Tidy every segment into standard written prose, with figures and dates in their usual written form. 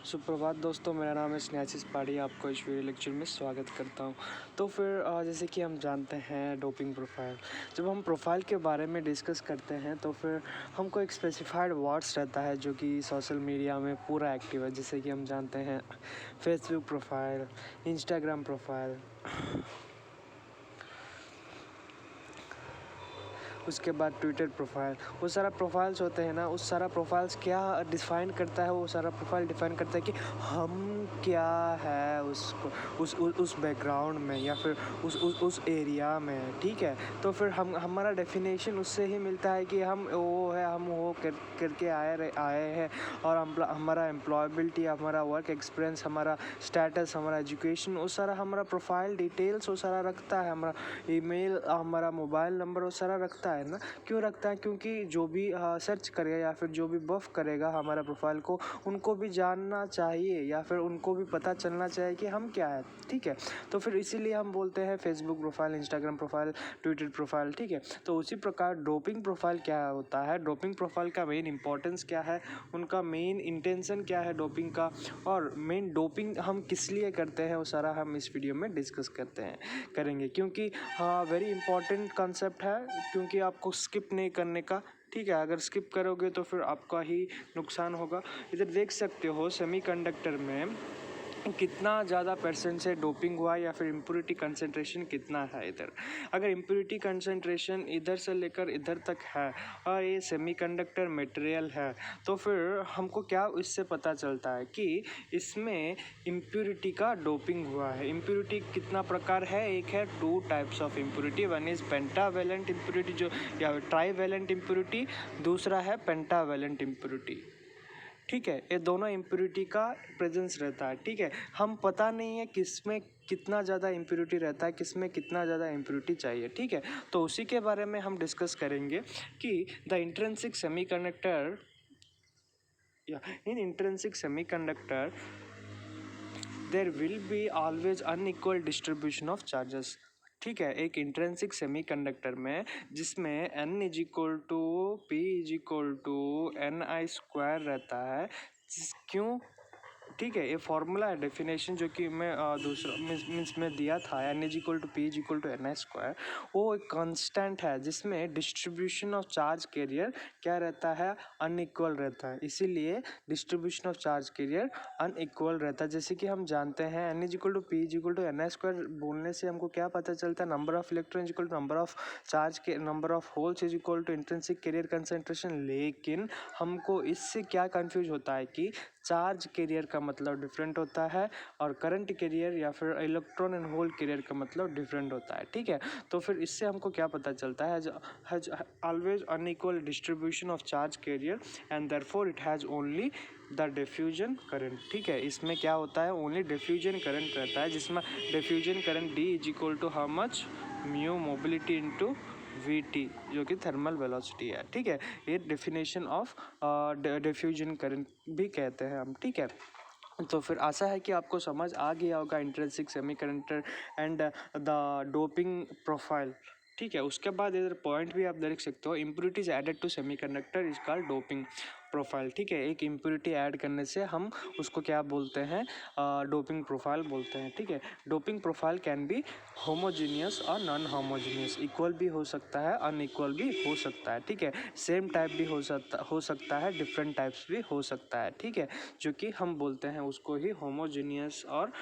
सुप्रभात दोस्तों, मेरा नाम है स्नेहाशीष पाड़ी। आपको इस वीडियो लेक्चर में स्वागत करता हूं। तो फिर जैसे कि हम जानते हैं डोपिंग प्रोफाइल। जब हम प्रोफाइल के बारे में डिस्कस करते हैं तो फिर हमको एक स्पेसिफाइड वर्ड्स रहता है जो कि सोशल मीडिया में पूरा एक्टिव है। जैसे कि हम जानते हैं फेसबुक प्रोफाइल, इंस्टाग्राम प्रोफाइल, उसके बाद ट्विटर प्रोफाइल। वो सारा प्रोफाइल्स होते हैं ना, उस सारा प्रोफाइल्स क्या डिफाइन करता है, वो सारा प्रोफाइल डिफाइन करता है कि हम क्या है उस बैकग्राउंड में या फिर उस एरिया में। ठीक है, तो फिर हमारा डेफिनेशन उससे ही मिलता है कि हम वो करके आए हैं। और हमारा एम्प्लॉयबिलिटी, हमारा वर्क एक्सपीरियंस, हमारा स्टेटस, हमारा एजुकेशन, वो सारा हमारा प्रोफाइल डिटेल्स वो सारा रखता है। हमारा ईमेल, हमारा मोबाइल नंबर, वो सारा रखता है ना। क्यों रखता है? क्योंकि जो भी सर्च करेगा या फिर जो भी बफ करेगा हमारा प्रोफाइल को, उनको भी जानना चाहिए या फिर उनको भी पता चलना चाहिए कि हम क्या है। ठीक है, तो फिर इसीलिए हम बोलते हैं Facebook profile, Instagram profile, Twitter profile. ठीक है, तो उसी प्रकार डोपिंग प्रोफाइल क्या होता है, डोपिंग प्रोफाइल का मेन इंपॉर्टेंस क्या है, उनका मेन इंटेंशन क्या है डोपिंग का, और मेन डोपिंग हम किस लिए करते हैं, वो सारा हम इस वीडियो में डिस्कस करेंगे। क्योंकि वेरी इंपॉर्टेंट कंसेप्ट है, क्योंकि आपको स्किप नहीं करने का। ठीक है, अगर स्किप करोगे तो फिर आपका ही नुकसान होगा। इधर देख सकते हो सेमीकंडक्टर में कितना ज़्यादा परसेंट से डोपिंग हुआ या फिर इम्प्योरिटी कंसंट्रेशन कितना है इधर। अगर इम्प्योरिटी कंसंट्रेशन इधर से लेकर इधर तक है और ये सेमीकंडक्टर मटेरियल है, तो फिर हमको क्या इससे पता चलता है कि इसमें इम्प्योरिटी का डोपिंग हुआ है। इम्प्योरिटी कितना प्रकार है? एक है 2 types of impurity. One is pentavalent impurity जो या ट्राईवेलेंट इम्प्योरिटी, दूसरा है पेंटावेलेंट इम्प्योरिटी। ठीक है, ये दोनों इम्प्योरिटी का प्रेजेंस रहता है। ठीक है, हम पता नहीं है किसमें कितना ज़्यादा इम्प्योरिटी रहता है, किसमें कितना ज़्यादा इम्प्योरिटी चाहिए। ठीक है, तो उसी के बारे में हम डिस्कस करेंगे कि द इंट्रिंसिक सेमीकंडक्टर या in intrinsic semiconductor there will be always unequal distribution of charges. ठीक है, एक इंट्रिंसिक सेमीकंडक्टर में जिसमें n is equal to P is equal to N I square रहता है। क्यों? ठीक है, ये फॉर्मूला है, डेफिनेशन जो कि मैं दूसरा मीन्स में दिया था, n is equal to P is equal to N I square. वो एक कांस्टेंट है जिसमें डिस्ट्रीब्यूशन ऑफ चार्ज कैरियर क्या रहता है? अनइक्वल रहता है। इसीलिए distribution of charge carrier unequal रहता है। जैसे कि हम जानते हैं N is equal to P is equal to N I square बोलने से हमको क्या पता चलता है? Number of electron is equal to number of charge के number of holes is equal to intrinsic carrier concentration. लेकिन हमको इससे क्या कंफ्यूज होता है कि चार्ज कैरियर का मतलब डिफरेंट होता है और करंट कैरियर या फिर इलेक्ट्रॉन एंड होल कैरियर का मतलब डिफरेंट होता है। ठीक है, तो फिर इससे हमको क्या पता चलता है? Has always unequal distribution of charge career and therefore it has only the diffusion current. ठीक है, इसमें क्या होता है? ओनली डिफ्यूजन करंट रहता है, जिसमें diffusion current D is equal to how much? Mu mobility into V जो कि थर्मल वेलोसिटी है। ठीक है, ये डेफिनेशन ऑफ डिफ्यूजन करंट भी कहते हैं हम। ठीक है, तो फिर आशा है कि आपको समझ आ गया होगा intrinsic semiconductor and the doping profile. ठीक है, उसके बाद इधर पॉइंट भी आप देख सकते हो, impurities added to semiconductor is called doping profile. ठीक है, एक इम्प्योरिटी ऐड करने से हम उसको क्या बोलते हैं? डोपिंग प्रोफाइल बोलते हैं। ठीक है, doping profile can be homogeneous और नॉन होमोजीनियस, इक्वल भी हो सकता है, अनइक्वल भी हो सकता है। ठीक है, सेम टाइप भी हो सकता है, डिफरेंट टाइप्स भी हो सकता है। ठीक है, जो कि हम बोलते हैं उसको ही होमोजीनियस और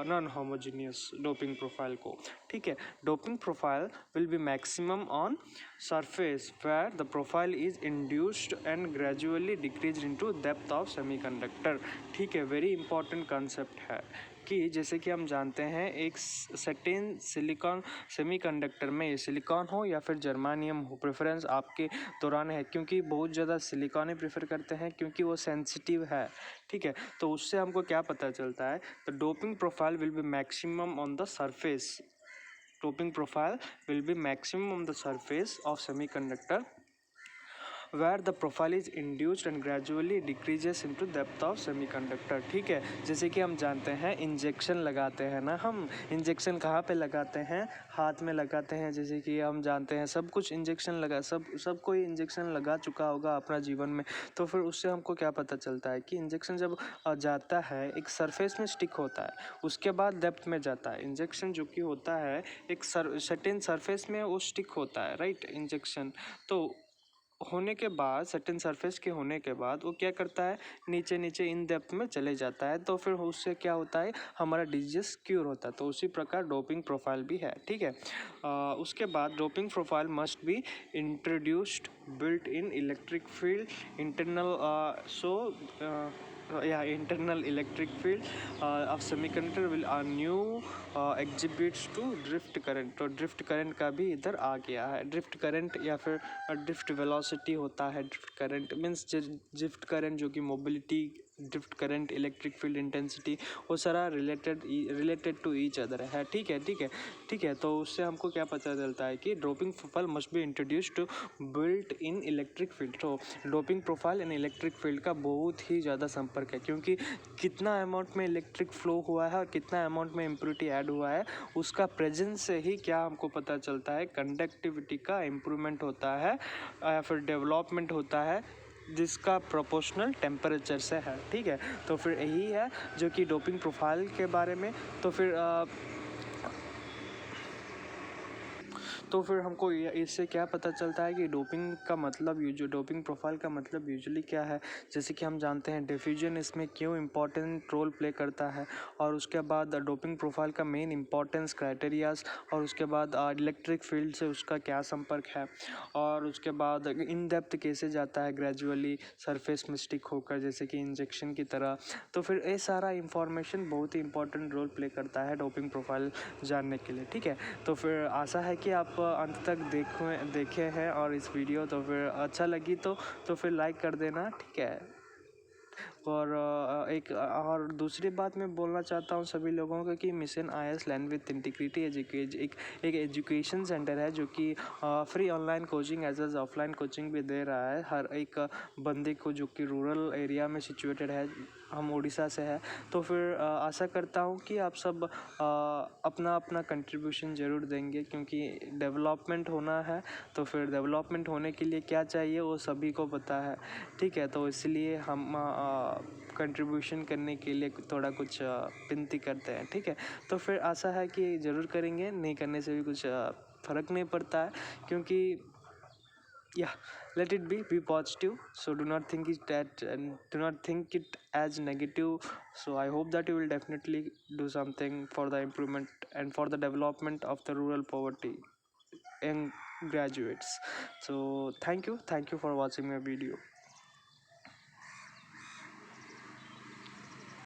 नॉन होमोजीनियस डोपिंग प्रोफाइल को। ठीक है, doping profile will be maximum on surface where the profile is induced and gradually decreased into depth of semiconductor। ठीक है, वेरी इंपॉर्टेंट कंसेप्ट है कि जैसे कि हम जानते हैं एक सर्टेन सिलिकॉन सेमीकंडक्टर में, ये सिलिकॉन हो या फिर जर्मानियम हो, प्रेफरेंस आपके दौरान है, क्योंकि बहुत ज़्यादा सिलिकॉन ही प्रेफर करते हैं क्योंकि वो सेंसिटिव है। ठीक है, तो उससे हमको क्या पता चलता है? The doping profile will be maximum on the surface. Doping profile will be maximum on the surface of semiconductor where the profile is induced and gradually decreases into depth of semiconductor। ठीक है, जैसे कि हम जानते हैं injection लगाते हैं ना, हम इंजेक्शन कहाँ पे लगाते हैं, हाथ में लगाते हैं। जैसे कि हम जानते हैं सब कुछ इंजेक्शन लगा, सब कोई इंजेक्शन लगा चुका होगा अपना जीवन में। तो फिर उससे हमको क्या पता चलता है कि इंजेक्शन जब जाता है एक सरफेस में स्टिक होता है, उसके बाद डेप्थ में जाता है। इंजेक्शन जो कि होता है एक सर्टेन सरफेस में वो स्टिक होता है, राइट। इंजेक्शन तो होने के बाद, सर्टेन सरफेस के होने के बाद वो क्या करता है, नीचे नीचे इन डेप्थ में चले जाता है। तो फिर उससे क्या होता है, हमारा डिजीज क्योर होता है। तो उसी प्रकार डोपिंग प्रोफाइल भी है। ठीक है, उसके बाद doping profile must be introduced built in electric field internal internal electric field of semiconductor will a new exhibits to drift current। तो ड्रिफ्ट करंट का भी इधर आ गया है। ड्रिफ्ट करंट या फिर ड्रिफ्ट वेलोसिटी होता है। Drift current means drift current जो कि mobility, drift current, electric field intensity, वो सारा रिलेटेड टू ईच अदर है। ठीक है, ठीक है, ठीक है। तो उससे हमको क्या पता चलता है कि doping profile must be introduced to built in electric field. तो doping profile in electric field का बहुत ही ज़्यादा संपर्क है, क्योंकि कितना अमाउंट में इलेक्ट्रिक फ्लो हुआ है और कितना अमाउंट में इम्प्योरिटी ऐड हुआ है, उसका प्रेजेंस से ही क्या हमको पता चलता है, कंडक्टिविटी का इम्प्रूवमेंट होता है या फिर डेवलपमेंट होता है, जिसका प्रोपोर्शनल टेम्परेचर से है। ठीक है, तो फिर यही है जो कि डोपिंग प्रोफाइल के बारे में। तो फिर हमको इससे क्या पता चलता है कि डोपिंग का मतलब, जो डोपिंग प्रोफाइल का मतलब यूजुअली क्या है। जैसे कि हम जानते हैं डिफ्यूजन इसमें क्यों इम्पोर्टेंट रोल प्ले करता है, और उसके बाद डोपिंग प्रोफाइल का मेन इंपॉर्टेंस क्राइटेरियाज, और उसके बाद इलेक्ट्रिक फील्ड से उसका क्या संपर्क है, और उसके बाद इन डेप्थ कैसे जाता है ग्रेजुअली सरफेस में स्टिक होकर, जैसे कि इंजेक्शन की तरह। तो फिर ये सारा इंफॉर्मेशन बहुत ही इंपॉर्टेंट रोल प्ले करता है डोपिंग प्रोफाइल जानने के लिए। ठीक है, तो फिर आशा है कि आप अंत तक देखे हैं और इस वीडियो, तो फिर अच्छा लगी तो फिर लाइक कर देना। ठीक है, और एक और दूसरी बात मैं बोलना चाहता हूँ सभी लोगों को कि mission IAS learn with integrity एक एजुकेशन सेंटर है जो कि free online coaching as well offline coaching भी दे रहा है हर एक बंदे को जो कि रूरल एरिया में सिचुएटेड है। हम उड़ीसा से है, तो फिर आशा करता हूँ कि आप सब अपना अपना कंट्रीब्यूशन ज़रूर देंगे, क्योंकि डेवलपमेंट होना है। तो फिर डेवलपमेंट होने के लिए क्या चाहिए वो सभी को पता है। ठीक है, तो इसलिए हम कंट्रीब्यूशन करने के लिए थोड़ा कुछ विनती करते हैं। ठीक है, तो फिर आशा है कि ज़रूर करेंगे, नहीं करने से भी कुछ फ़र्क नहीं पड़ता है, क्योंकि let it be positive, so do not think it that and do not think it as negative. So I hope that you will definitely do something for the improvement and for the development of the rural poverty and graduates. So thank you for watching my video.